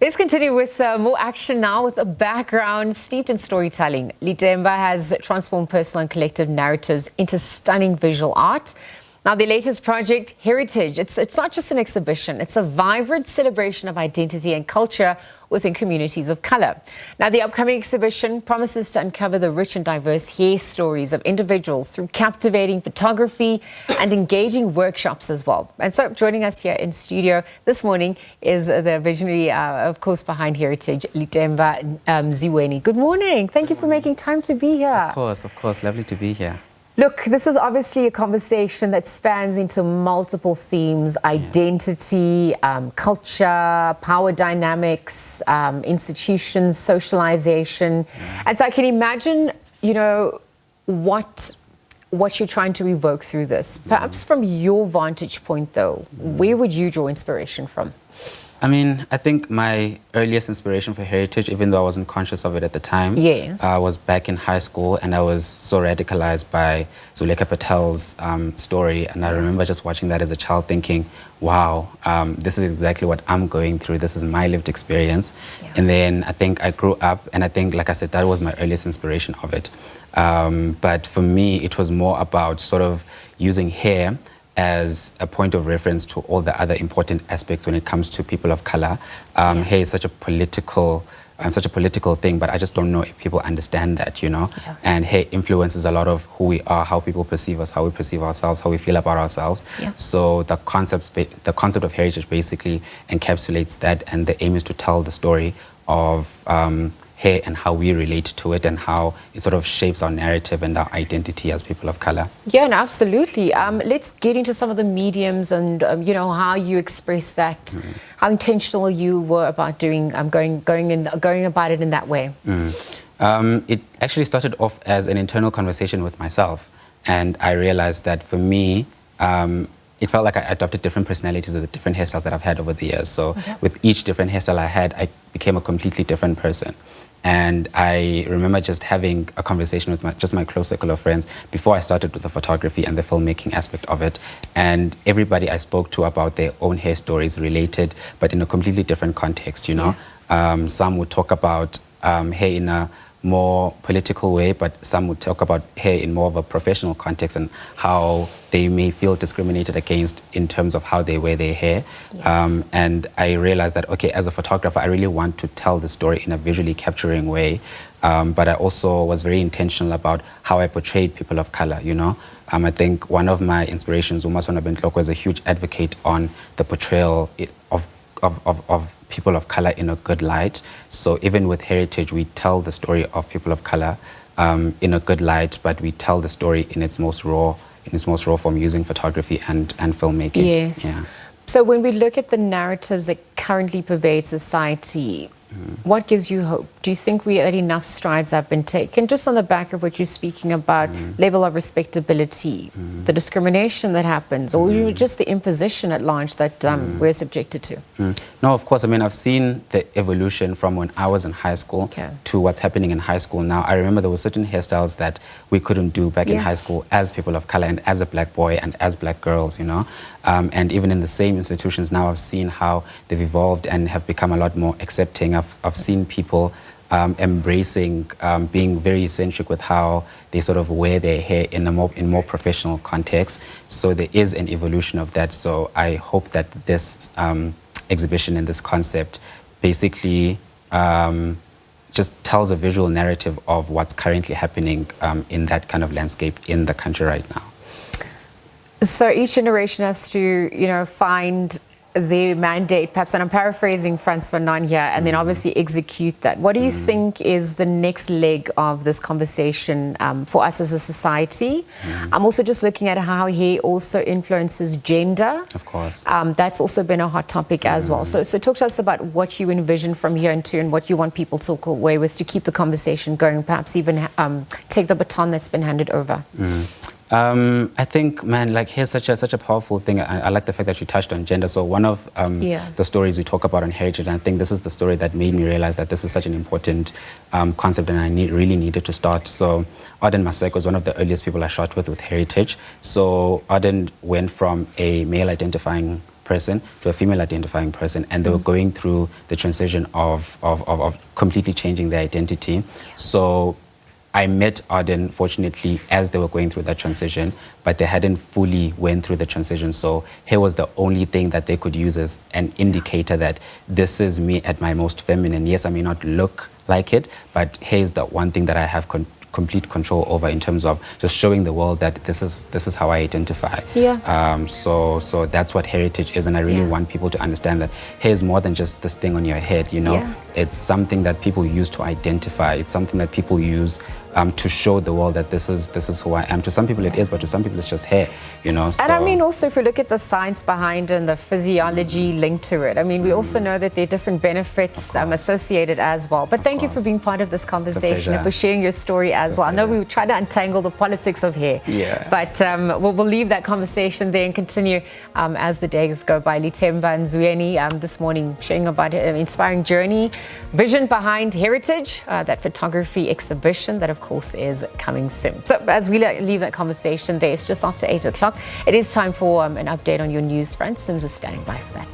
Let's continue with more action now with a background steeped in storytelling. Lithemba has transformed personal and collective narratives into stunning visual art. Now, the latest project, Hairitage, it's not just an exhibition, it's a vibrant celebration of identity and culture within communities of color. Now, the upcoming exhibition promises to uncover the rich and diverse hair stories of individuals through captivating photography and engaging workshops as well. And so joining us here in studio this morning is the visionary, of course, behind Hairitage, Lithemba Nziweni. Good morning. Thank you for making time to be here. Of course. Lovely to be here. Look, this is obviously a conversation that spans into multiple themes: identity, culture, power dynamics, institutions, socialization. And so I can imagine, you know, what you're trying to evoke through this. Perhaps from your vantage point, though, where would you draw inspiration from? I mean, I think my earliest inspiration for Hairitage, even though I wasn't conscious of it at the time, was back in high school, and I was so radicalized by Zuleka Patel's story. And I remember just watching that as a child thinking, wow, this is exactly what I'm going through. This is my lived experience. And then I think I grew up, and I think, like I said, that was my earliest inspiration of it. But for me, it was more about sort of using hair as a point of reference to all the other important aspects when it comes to people of color. Hair is such a political thing, but I just don't know if people understand that, you know. And hair influences a lot of who we are, how people perceive us, how we perceive ourselves, how we feel about ourselves. So the concept of heritage basically encapsulates that, and the aim is to tell the story of hair and how we relate to it, and how it sort of shapes our narrative and our identity as people of color. Yeah, no, absolutely. Let's get into some of the mediums and you know, how you express that, how intentional you were about doing going about it in that way. It actually started off as an internal conversation with myself, and I realized that for me, it felt like I adopted different personalities with the different hairstyles that I've had over the years. So with each different hairstyle I had, I became a completely different person. And I remember just having a conversation with my close circle of friends before I started with the photography and the filmmaking aspect of it. And everybody I spoke to about their own hair stories related, but in a completely different context, you know. Some would talk about hair in a more political way, but some would talk about hair in more of a professional context and how they may feel discriminated against in terms of how they wear their hair. And I realized that, okay, as a photographer, I really want to tell the story in a visually capturing way. But I also was very intentional about how I portrayed people of color, you know. I think one of my inspirations, Umasona Bentloko, is a huge advocate on the portrayal of people of color in a good light. So even with Hairitage, we tell the story of people of color in a good light, but we tell the story in its most raw form, using photography and filmmaking. Yes. So when we look at the narratives that currently pervade society, what gives you hope? Do you think that enough strides have been taken, just on the back of what you're speaking about, level of respectability, the discrimination that happens, or just the imposition at large that we're subjected to? No, of course. I mean, I've seen the evolution from when I was in high school to what's happening in high school now. I remember there were certain hairstyles that we couldn't do back in high school as people of color and as a black boy and as black girls, you know. And even in the same institutions now, I've seen how they've evolved and have become a lot more accepting. I've seen people embracing being very eccentric with how they sort of wear their hair in more professional context. So there is an evolution of that. So I hope that this exhibition and this concept basically just tells a visual narrative of what's currently happening in that kind of landscape in the country right now. So each generation has to, you know, find the mandate, perhaps, and I'm paraphrasing Frans Fanon here, and then obviously execute that. What do you think is the next leg of this conversation for us as a society? I'm also just looking at how hair also influences gender. Of course. That's also been a hot topic as well. So talk to us about what you envision from here and what you want people to walk away with to keep the conversation going, perhaps even take the baton that's been handed over. I think, man, like here's such a powerful thing. I like the fact that you touched on gender. So one of the stories we talk about on Hairitage, and I think this is the story that made me realize that this is such an important concept, and I really needed to start. So Auden Maseko was one of the earliest people I shot with Hairitage. So Auden went from a male identifying person to a female identifying person, and they were going through the transition of completely changing their identity. So I met Arden, fortunately, as they were going through that transition, but they hadn't fully went through the transition. So hair was the only thing that they could use as an indicator that this is me at my most feminine. Yes, I may not look like it, but hair is the one thing that I have complete control over in terms of just showing the world that this is how I identify. Yeah. So that's what heritage is, and I really want people to understand that hair is more than just this thing on your head. You know, it's something that people use to identify. It's something that people use to show the world that this is who I am. To some people it is, but to some people it's just hair. You know. So. And I mean, also if you look at the science behind and the physiology linked to it, I mean, we also know that there are different benefits associated as well. But thank you for being part of this conversation and for sharing your story as well. I know we try to untangle the politics of hair, but we'll leave that conversation there and continue as the days go by. Lithemba Nziweni this morning sharing about an inspiring journey, vision behind Hairitage, that photography exhibition that of course is coming soon. So as we leave that conversation there, it's just after 8 o'clock. It is time for an update on your news front. Sims is standing by for that.